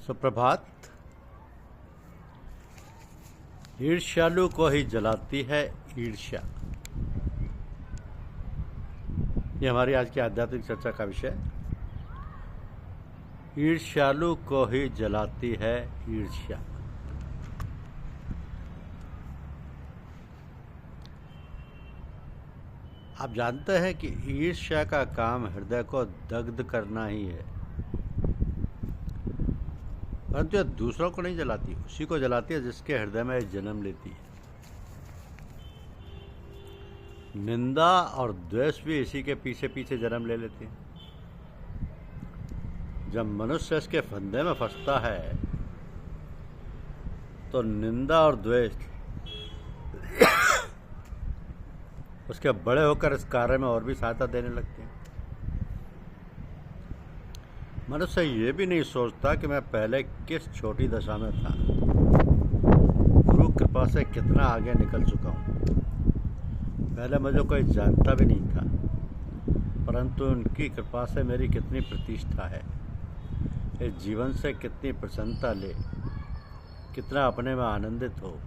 सुप्रभात। ईर्ष्यालु को ही जलाती है ईर्ष्या। ये हमारी आज की आध्यात्मिक चर्चा का विषय। ईर्ष्यालु को ही जलाती है ईर्ष्या। आप जानते हैं कि ईर्ष्या का काम हृदय को दग्ध करना ही है, परंतु यह दूसरों को नहीं जलाती, उसी को जलाती है जिसके हृदय में जन्म लेती है। निंदा और द्वेष भी इसी के पीछे पीछे जन्म ले लेते हैं। जब मनुष्य इसके फंदे में फंसता है तो निंदा और द्वेष उसके बड़े होकर इस कार्य में और भी सहायता देने लगते हैं। मनुष्य ये भी नहीं सोचता कि मैं पहले किस छोटी दशा में था, गुरु कृपा से कितना आगे निकल चुका हूँ। पहले मुझे कोई जानता भी नहीं था, परंतु उनकी कृपा से मेरी कितनी प्रतिष्ठा है, इस जीवन से कितनी प्रसन्नता ले, कितना अपने में आनंदित हो।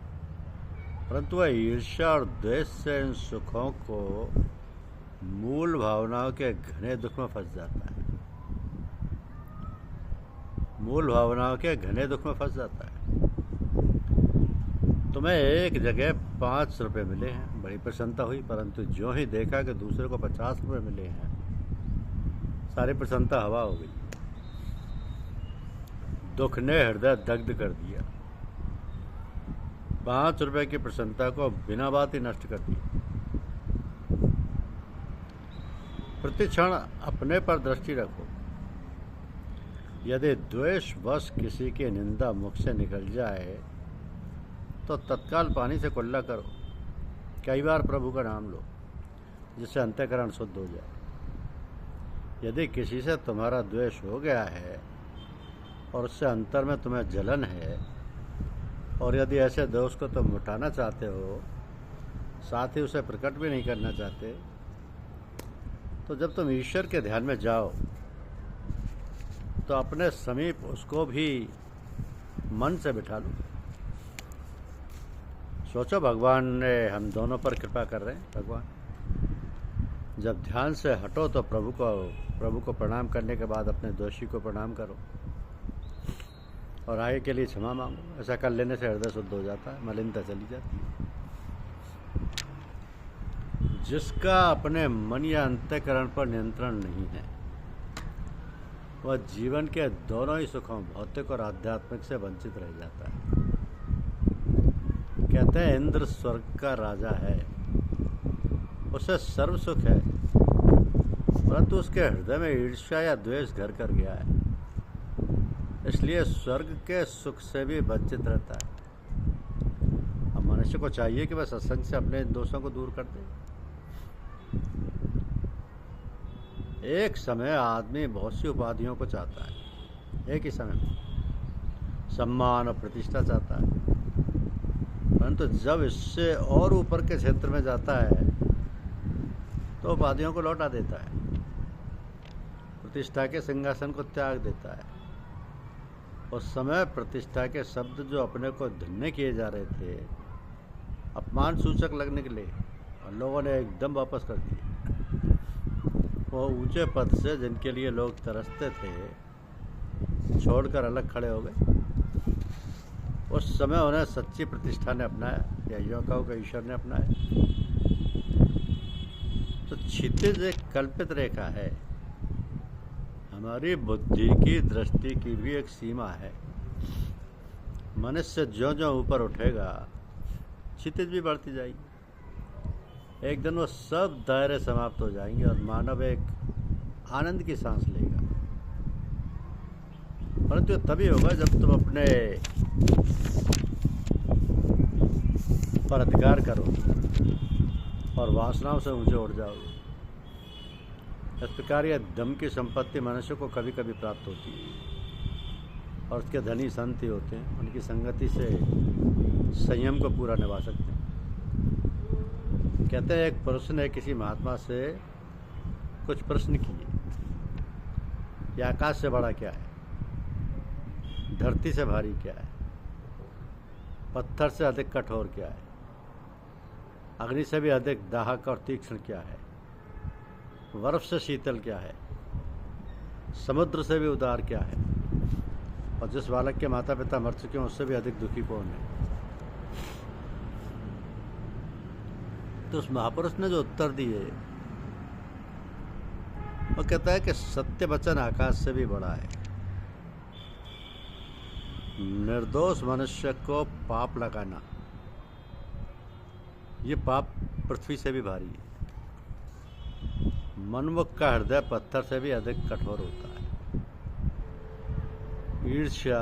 परंतु वह ईर्ष्या और द्वेष से इन सुखों को मूल भावनाओं के घने दुख में फंस जाता है। मूल भावनाओं के घने दुख में फंस जाता है। तुम्हें एक जगह 5 रुपये मिले हैं, बड़ी प्रसन्नता हुई, परंतु जो ही देखा कि दूसरे को 50 रुपये मिले हैं, सारी प्रसन्नता हवा हो गई। दुख ने हृदय दग्ध कर दिया। 5 रुपये की प्रसन्नता को बिना बात ही नष्ट कर दिया। प्रतिक्षण अपने पर दृष्टि रखो। यदि द्वेषवश किसी की निंदा मुख से निकल जाए तो तत्काल पानी से कुल्ला करो। कई बार प्रभु का नाम लो, जिससे अंतःकरण शुद्ध हो जाए। यदि किसी से तुम्हारा द्वेष हो गया है और उससे अंतर में तुम्हें जलन है, और यदि ऐसे दोष को तुम मिटाना चाहते हो, साथ ही उसे प्रकट भी नहीं करना चाहते, तो जब तुम ईश्वर के ध्यान में जाओ तो अपने समीप उसको भी मन से बिठा लो। सोचो, भगवान ने हम दोनों पर कृपा कर रहे हैं। भगवान, जब ध्यान से हटो तो प्रभु को प्रणाम करने के बाद अपने दोषी को प्रणाम करो और आगे के लिए क्षमा मांगो। ऐसा कर लेने से हृदय शुद्ध हो जाता है, मलिनता चली जाती है। जिसका अपने मन या अंतःकरण पर नियंत्रण नहीं है, वह जीवन के दोनों ही सुखों, भौतिक और आध्यात्मिक, से वंचित रह जाता है। कहते हैं इंद्र स्वर्ग का राजा है, उसे सर्व सुख है, परंतु उसके हृदय में ईर्ष्या या द्वेष घर कर गया है, इसलिए स्वर्ग के सुख से भी वंचित रहता है। अब मनुष्य को चाहिए कि वह सत्संग से अपने दोषों को दूर कर दे। एक समय आदमी बहुत सी उपाधियों को चाहता है, एक ही समय में सम्मान और प्रतिष्ठा चाहता है, परंतु जब इससे और ऊपर के क्षेत्र में जाता है तो उपाधियों को लौटा देता है, प्रतिष्ठा के सिंहासन को त्याग देता है। उस समय प्रतिष्ठा के शब्द जो अपने को धन्य किए जा रहे थे, अपमान सूचक लगने के लिए, और लोगों ने एकदम वापस कर दिए। वो ऊंचे पद से जिनके लिए लोग तरसते थे, छोड़कर अलग खड़े हो गए। उस समय उन्हें सच्ची प्रतिष्ठा ने अपनाया, या युवकों को ईश्वर ने अपनाया। तो क्षितिज एक कल्पित रेखा है। हमारी बुद्धि की, दृष्टि की भी एक सीमा है। मनुष्य ज्यों ज्यों ऊपर उठेगा, क्षितिज भी बढ़ती जाएगी। एक दिन वो सब दायरे समाप्त हो जाएंगे और मानव एक आनंद की सांस लेगा। परंतु तभी होगा जब तुम अपने पर अधिकार करो और वासनाओं से ऊंचे उठ जाओगे। इस प्रकार यह दम की संपत्ति मनुष्य को कभी कभी प्राप्त होती है, और उसके धनी संत ही होते हैं। उनकी संगति से संयम को पूरा निभा सकते हैं। कहते हैं एक पुरुष ने किसी महात्मा से कुछ प्रश्न किए, यह आकाश से बड़ा क्या है? धरती से भारी क्या है, पत्थर से अधिक कठोर क्या है, अग्नि से भी अधिक दाहक और तीक्ष्ण क्या है, बर्फ से शीतल क्या है, समुद्र से भी उदार क्या है, और जिस बालक के माता पिता मर चुके हैं उससे भी अधिक दुखी कौन है। तो उस महापुरुष ने जो उत्तर दिए वो कहता है कि सत्य वचन आकाश से भी बड़ा है। निर्दोष मनुष्य को पाप लगाना, ये पाप पृथ्वी से भी भारी है। मनमुख का हृदय पत्थर से भी अधिक कठोर होता है। ईर्ष्या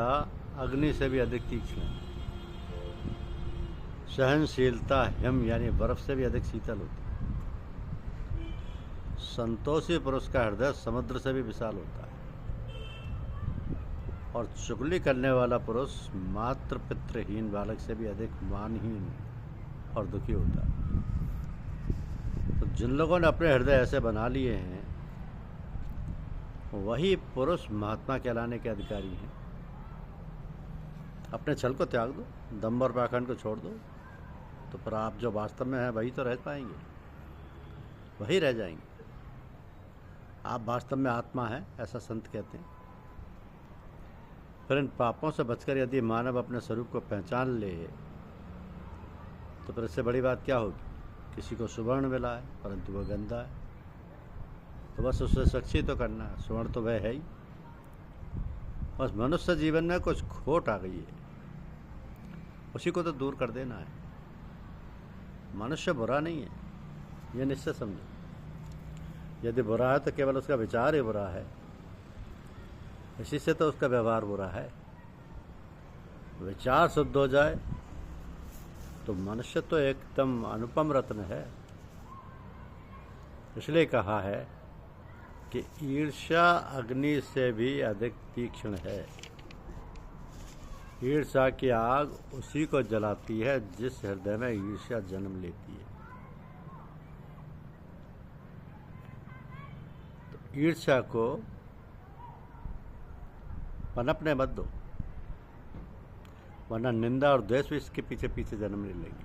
अग्नि से भी अधिक तीक्ष्ण है। सहनशीलता हिम यानी बर्फ से भी अधिक शीतल होती है। संतोषी पुरुष का हृदय समुद्र से भी विशाल होता है। और चुगली करने वाला पुरुष मात्र पितृहीन बालक से भी अधिक मानहीन और दुखी होता है। तो जिन लोगों ने अपने हृदय ऐसे बना लिए हैं वही पुरुष महात्मा कहलाने के अधिकारी हैं। अपने छल को त्याग दो, दंभ और पाखंड को छोड़ दो, तो फिर आप जो वास्तव में हैं वही तो रह पाएंगे, वही रह जाएंगे। आप वास्तव में आत्मा हैं, ऐसा संत कहते हैं। फिर इन पापों से बचकर यदि मानव अपने स्वरूप को पहचान ले तो फिर इससे बड़ी बात क्या होगी। किसी को सुवर्ण मिला है परंतु वह गंदा है, तो बस उससे साक्षी तो करना है, सुवर्ण तो वह है ही। बस मनुष्य जीवन में कुछ खोट आ गई है, उसी को तो दूर कर देना है। मनुष्य बुरा नहीं है, यह निश्चय समझो। यदि बुरा है तो केवल उसका विचार ही बुरा है, इसी से तो उसका व्यवहार बुरा है। विचार शुद्ध हो जाए तो मनुष्य तो एकदम अनुपम रत्न है। इसलिए कहा है कि ईर्ष्या अग्नि से भी अधिक तीक्ष्ण है। ईर्ष्या की आग उसी को जलाती है जिस हृदय में ईर्ष्या जन्म लेती है। तो ईर्ष्या को पनपने मत दो, वरना निंदा और द्वेष भी इसके पीछे पीछे जन्म ले लेंगे।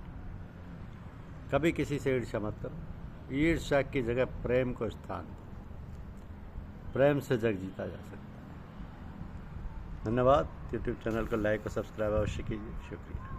कभी किसी से ईर्ष्या मत करो। ईर्ष्या की जगह प्रेम को स्थान दो। प्रेम से जग जीता जा सकता है। धन्यवाद। यूट्यूब चैनल को लाइक और सब्सक्राइब अवश्य कीजिए। शुक्रिया।